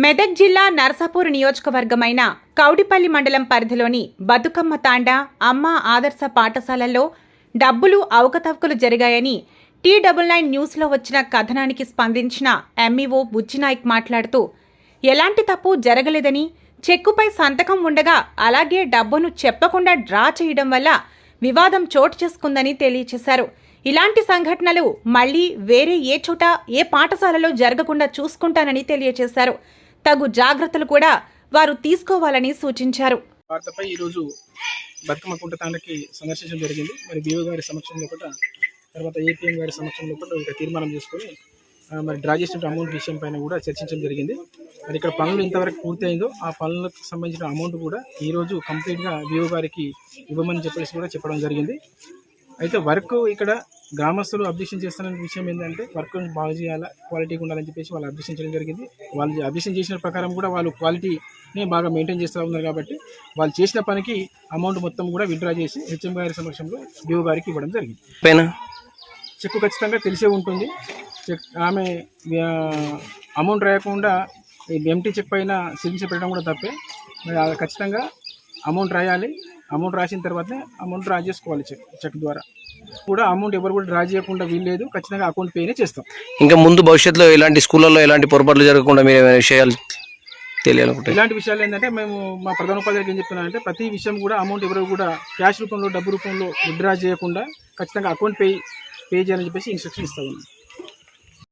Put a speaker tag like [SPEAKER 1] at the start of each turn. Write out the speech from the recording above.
[SPEAKER 1] మెదక్ జిల్లా నర్సాపూర్ నియోజకవర్గమైన కౌడిపల్లి మండలం పరిధిలోని బతుకమ్మ తాండా అమ్మ ఆదర్శ పాఠశాలల్లో డబ్బులు అవకతవకలు జరిగాయని T99 న్యూస్లో వచ్చిన కథనానికి స్పందించిన ఎంఈఓ బుచ్చినాయక్ మాట్లాడుతూ ఎలాంటి తప్పు జరగలేదని చెక్కుపై సంతకం ఉండగా అలాగే డబ్బును చెప్పకుండా డ్రా చేయడం వల్ల వివాదం చోటు చేసుకుందని తెలియజేశారు. ఇలాంటి సంఘటనలు మళ్లీ వేరే ఏ చోట ఏ పాఠశాలలో జరగకుండా చూసుకుంటానని తెలియజేశారు. తగు జాగ్రత్తలు కూడా వారు తీసుకోవాలని సూచించారు.
[SPEAKER 2] వార్తపై ఈరోజు బతుకమ్మ కుంట తాండకి సందర్శించడం జరిగింది. మరి బీఓ గారి సమక్షంలో తర్వాత ఏపీఎం గారి సమక్షంలో ఒక తీర్మానం చేసుకొని మరి డ్రా చేసిన అమౌంట్ విషయం పైన కూడా చర్చించడం జరిగింది. మరి ఇక్కడ పనులు ఎంతవరకు పూర్తి అయిందో ఆ పనులకు సంబంధించిన అమౌంట్ కూడా ఈరోజు కంప్లీట్గా బీఓ గారికి ఇవ్వమని చెప్పేసి కూడా చెప్పడం జరిగింది. అయితే వర్క్ ఇక్కడ గ్రామస్తులు అబ్జెక్షన్ చేస్తున్న విషయం ఏంటంటే వర్క్ బాగా చేయాలా, క్వాలిటీగా ఉండాలని చెప్పేసి వాళ్ళు అబ్జెక్షన్ చేయడం జరిగింది. వాళ్ళు అబ్జెక్షన్ చేసిన ప్రకారం కూడా వాళ్ళు క్వాలిటీని బాగా మెయింటైన్ చేస్తూ ఉన్నారు కాబట్టి వాళ్ళు చేసిన పనికి అమౌంట్ మొత్తం కూడా విత్డ్రా చేసి హెచ్ఎం గారి సమక్షంలో బీఓ గారికి ఇవ్వడం జరిగింది. చెక్కు ఖచ్చితంగా తెలిసే ఉంటుంది. ఆమె అమౌంట్ రాయకుండా ఎంటీ చెక్ పైన సిగ్నేచర్ పెట్టడం కూడా తప్పే. ఖచ్చితంగా అమౌంట్ రాయాలి. అమౌంట్ రాసిన తర్వాతనే అమౌంట్ డ్రా చేసుకోవాలి. చెక్ ద్వారా కూడా అమౌంట్ ఎవరు కూడా డ్రా చేయకుండా వీల్లేదు. ఖచ్చితంగా అకౌంట్ పేనే చేస్తాం.
[SPEAKER 3] ఇంకా ముందు భవిష్యత్తులో ఇలాంటి స్కూళ్ళల్లో ఎలాంటి పొరపాట్లు జరగకుండా మీరు ఏమైనా విషయాలు తెలియాలనుకుంటే ఇలాంటి
[SPEAKER 2] విషయాలు ఏంటంటే మేము మా ప్రధాన ఉపాధ్యాయులకు ఏం చెప్తున్నానంటే ప్రతి విషయం కూడా అమౌంట్ ఎవరు కూడా క్యాష్ రూపంలో డబ్బు రూపంలో విత్డ్రా చేయకుండా ఖచ్చితంగా అకౌంట్ పే చేయాలని చెప్పేసి ఇన్స్ట్రక్షన్ ఇస్తాము.